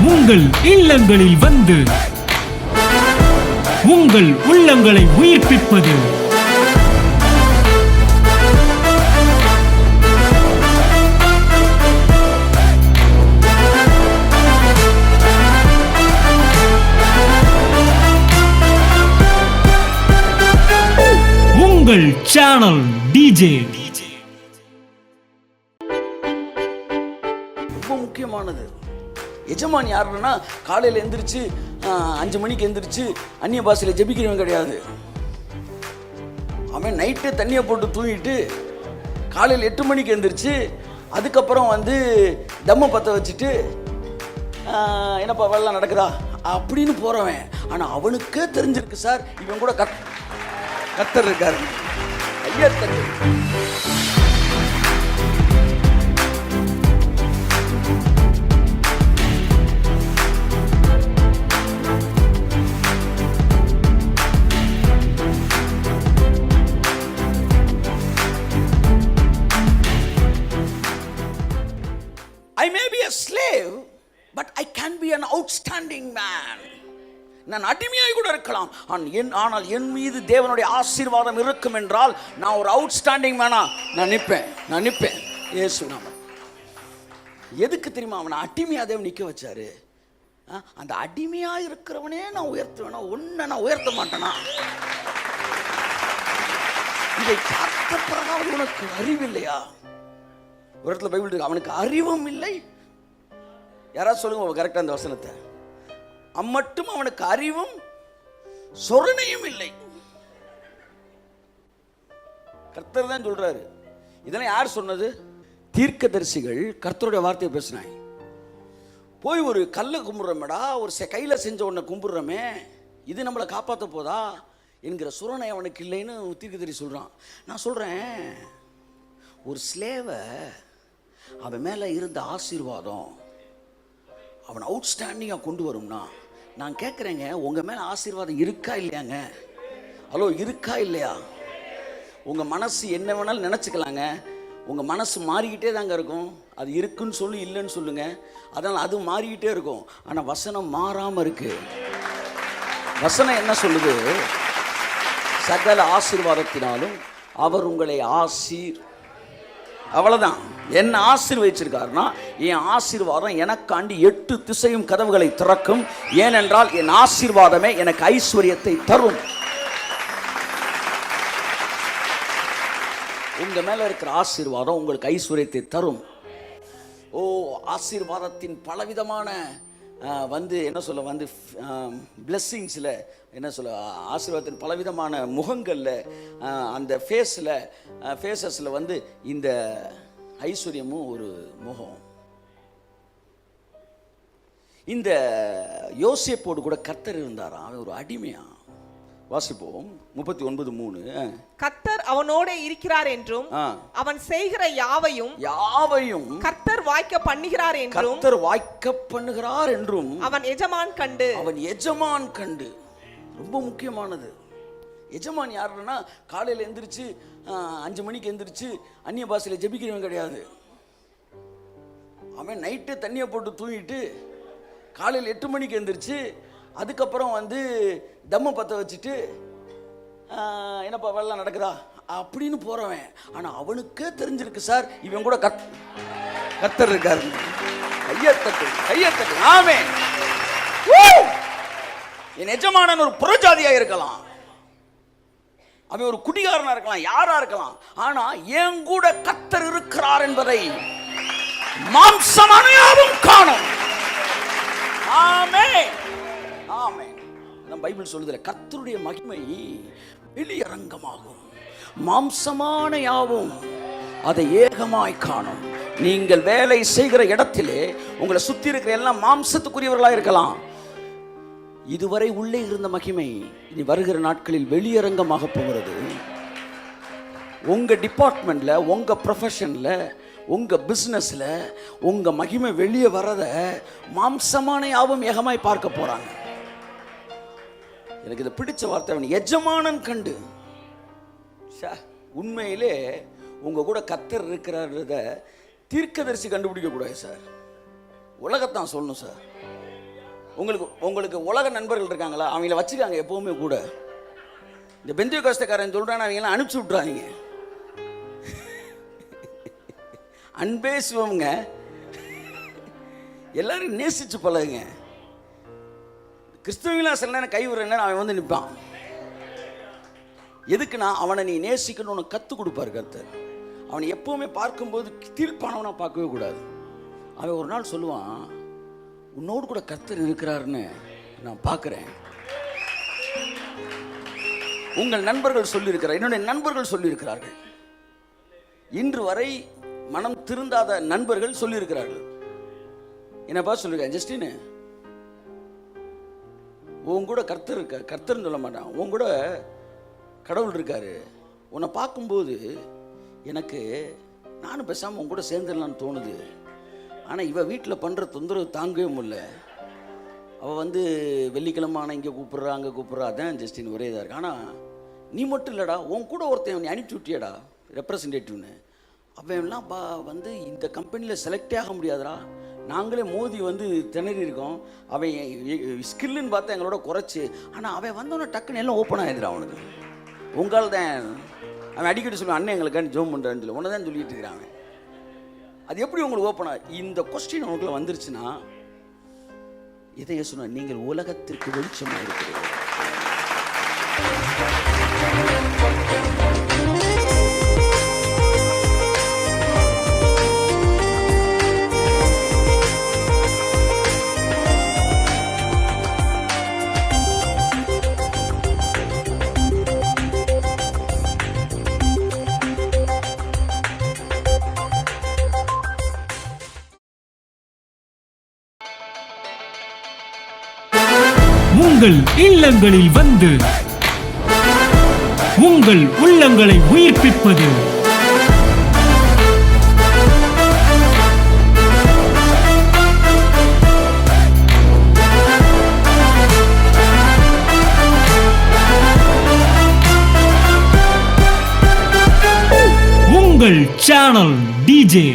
உங்கள் இல்லங்களில் வந்து உங்கள் உள்ளங்களை உயிர்ப்பிப்பது உங்கள் சேனல் டிஜே. ரொம்ப முக்கியமானது. எஜமான் யாருன்னா காலையில் எந்திரிச்சு 5 மணிக்கு எந்திரிச்சு அந்நிய பாஷையில் ஜெபிக்கிறவன் கிடையாது. அவன் நைட்டு தண்ணியை போட்டு தூங்கிட்டு காலையில் 8 மணிக்கு எந்திரிச்சு அதுக்கப்புறம் வந்து தம்மை பற்ற வச்சுட்டு என்னப்பா வெள்ளம் நடக்குதா அப்படின்னு போகிறவன். ஆனால் அவனுக்கே தெரிஞ்சிருக்கு சார், இவன் கூட கர்த்தர் இருக்காரு. ஐயா தட்டு. I may be a slave, but I can be an outstanding man. நான் அடிமையாய் கூட இருக்கலாம், ஆனால் என் மீது தேவனுடைய ஆசீர்வாதம் இருக்கும் என்றால் நான் ஒரு அவுட்ஸ்டாண்டிங் மேனா நான் நிற்பேன். இயேசு நாம. எதுக்கு தெரியுமா அவனை அடிமையா தேவன் நிற்க வச்சாரு? அந்த அடிமையா இருக்கிறவனே நான் உயர்த்துவேனா, ஒன்ன நான் உயர்த்த மாட்டேனா? இதை பார்த்த பிறகு உனக்கு அறிவில்லையா? ஒரு இடத்துல பைபிள் இருக்கு, அவனுக்கு அறிவும் இல்லை. யாராவது சொல்லுங்க கரெக்டா அந்த வசனத்தை. அம்மட்டும் அவனுக்கு அறிவும் சொரணையும் இல்லை. கர்த்தர் தான் சொல்றாரு. இதெல்லாம் யார் சொன்னது? தீர்க்கதரிசிகள் கர்த்தருடைய வார்த்தையை பேசினாங்க. போய் ஒரு கல்லை கும்பிடுறோமேடா, ஒரு கையில செஞ்ச ஒன்றை கும்பிடுறோமே, இது நம்மளை காப்பாற்ற போதா என்கிற சுரணை அவனுக்கு இல்லைன்னு தீர்க்கதரிசி சொல்றான். நான் சொல்றேன், ஒரு ஸ்லேவை அவன் மேல இருந்த ஆசீர்வாதம் அவன் அவுட்ஸ்டாண்டிங்காக கொண்டு வரும்னா, நான் கேட்குறேங்க, உங்கள் மேலே ஆசீர்வாதம் இருக்கா இல்லையாங்க? ஹலோ, இருக்கா இல்லையா? உங்கள் மனசு என்ன வேணாலும் நினச்சிக்கலாங்க, உங்கள் மனசு மாறிக்கிட்டே தாங்க இருக்கும். அது இருக்குன்னு சொல்லி இல்லைன்னு சொல்லுங்க, அதனால் அது மாறிக்கிட்டே இருக்கும். ஆனால் வசனம் மாறாமல் இருக்கு. வசனம் என்ன சொல்லுது? சகல ஆசீர்வாதத்தினாலும் அவர் உங்களை அவ்வளவுதான். என்ன ஆசீர்வதிச்சிருக்காருன்னா, என் ஆசீர்வாதம் எனக்காண்டி 8 திசையும் கதவுகளை திறக்கும். ஏனென்றால் என் ஆசீர்வாதமே எனக்கு ஐஸ்வர்யத்தை தரும். உங்க மேல இருக்கிற ஆசீர்வாதம் உங்களுக்கு ஐஸ்வர்யத்தை தரும். ஆசீர்வாதத்தின் பலவிதமான வந்து என்ன சொல்ல வந்து பிளெஸ்ஸிங்ஸில் என்ன சொல்ல, ஆசீர்வாதத்தின் பலவிதமான முகங்களில் அந்த ஃபேஸஸில் வந்து இந்த ஐஸ்வர்யமும் ஒரு முகம். இந்த யோசேப்போடு கூட கர்த்தர் இருந்தாரா? அவன் ஒரு அடிமையா. வாசிப்போம் 39:3. கர்த்தர் அவனோட இருக்கிறார் என்றும் அவன் செய்கிற யாவையும் கர்த்தர் வாய்க்க பண்ணுகிறார் என்றும் அவன் எஜமான் கண்டு. ரொம்ப முக்கியமானது. எஜமான் யாருன்னா காலையில் எந்திரிச்சு 5 மணிக்கு எந்திரிச்சு அந்நிய பாஷையில் ஜெபிக்கிறவன் கிடையாது. அவன் நைட்டு தண்ணியை போட்டு தூங்கிட்டு காலையில் 8 மணிக்கு எந்திரிச்சு அதுக்கப்புறம் வந்து தம்மை பற்ற வச்சுட்டு என்னப்பா வெள்ளம் நடக்குதா அப்படின்னு போறவன். ஆனால் அவனுக்கே தெரிஞ்சிருக்கு சார், இவன் கூட கர்த்தர் இருக்காரு. கையத்தட்டு. ஆமென். என் எஜமானன் ஒரு புறஜாதியா இருக்கலாம், அவன் ஒரு குடிகாரனா இருக்கலாம், யாரா இருக்கலாம், ஆனா என் கூட கர்த்தர் இருக்கிறார் என்பதை மாம்சமான யாவும் காணும். ஆமென். ஆமென். நம் பைபிள் சொல்லுதுல, கர்த்தருடைய மகிமை வெளியரங்கமாகும், மாம்சமான யாவும் அதை ஏகமாய் காணும். நீங்கள் வேலை செய்கிற இடத்திலே உங்களை சுத்தி இருக்கிற எல்லாம் மாம்சத்துக்குரியவர்களா இருக்கலாம். இதுவரை உள்ளே இருந்த மகிமை இனி வருகிற நாட்களில் வெளியரங்கமாக போகிறது. உங்க டிபார்ட்மெண்ட்ல, உங்க ப்ரொஃபஷன்ல, உங்க பிசினஸ்ல உங்க மகிமை வெளியே வரத மாம்சமான யாவும் ஏகமாய் பார்க்க போறாங்க. எனக்கு இது பிடிச்ச வார்த்தை, அவன் எஜமானன் கண்டு. உண்மையிலே உங்க கூட கர்த்தர் இருக்கிறத தீர்க்கதரிசி கண்டுபிடிக்க கூடாது சார், உலகத்தான் சொல்லணும் சார். உங்களுக்கு உலக நண்பர்கள் இருக்காங்களா? அவங்கள வச்சுக்காங்க எப்பவுமே கூட. இந்த பெந்திய கஷ்டக்காரன் சொல்கிறான்னு அவங்களாம் அனுப்பிச்சி விட்றாதீங்க. அன்பே சிவம்ங்க. எல்லாரும் நேசிச்சு பழகுங்க. கிறிஸ்தவங்களாம் சில நேரம் கை விடுறேன்னு அவன் வந்து நிற்பான். எதுக்குன்னா அவனை நீ நேசிக்கணும்னு கற்றுக் கொடுப்பாரு கர்த்தர். அவனை எப்பவுமே பார்க்கும்போது தீர்ப்பானவனா பார்க்கவே கூடாது. அவன் ஒரு நாள் சொல்லுவான், உன்னோடு கூட கர்த்தர் இருக்கிறாருன்னு நான் பார்க்குறேன். உங்கள் நண்பர்கள் சொல்லியிருக்கிறார், என்னுடைய நண்பர்கள் சொல்லியிருக்கிறார்கள். இன்று வரை மனம் திருந்தாத நண்பர்கள் சொல்லியிருக்கிறார்கள். என்னப்பா சொல்லியிருக்கேன், ஜஸ்டின் உன் கூட கர்த்தர் இருக்க, கர்த்தர்னு சொல்ல மாட்டான், உன் கூட கடவுள் இருக்காரு. உன்னை பார்க்கும்போது எனக்கு நானும் பேசாமல் உன் கூட சேர்ந்துடலான்னு தோணுது. ஆனால் இவள் வீட்டில் பண்ணுற தொந்தரவு தாங்கவே முடியல. அவள் வந்து வெள்ளிக்கிழமை ஆனால் இங்கே கூப்பிட்றா அங்கே கூப்பிட்றா, அதான் ஜஸ்டின் ஒரே இதாக இருக்கு. ஆனால் நீ மட்டும் இல்லைடா, உன் கூட ஒருத்தன் நீ அனுப்பிச்சி விட்டியடா ரெப்ரசன்டேட்டிவ்னு. அவன்லாம் வந்து இந்த கம்பெனியில் செலக்டே ஆக முடியாதுடா, நாங்களே மோதி வந்து திணறி இருக்கோம். அவன் ஸ்கில்லுன்னு பார்த்தா எங்களோட குறைச்சி, ஆனால் அவன் வந்தோன்னே டக்குன்னு எல்லாம் ஓப்பன் ஆகிடுறான் அவனுக்கு. உங்களால் தான் அவன் அடிக்கடி சொல்லுவான், அண்ணன் எங்களுக்காண்டி ஜோம் பண்ணுறான்னு சொல்லி ஒன்று தான் சொல்லிட்டு இருக்கிறான். அது எப்படி உங்களுக்கு ஓப்பனா? இந்த கொஸ்டின் உங்களுக்குள்ள வந்துருச்சுன்னா இதையே சொன்ன, நீங்கள் உலகத்திற்கு வெளிச்சமாக இருக்கிறீர்கள். உங்கள் இல்லங்களில் வந்து உங்கள் உள்ளங்களை உயிர்ப்பிப்பது உங்கள் சேனல் டிஜே.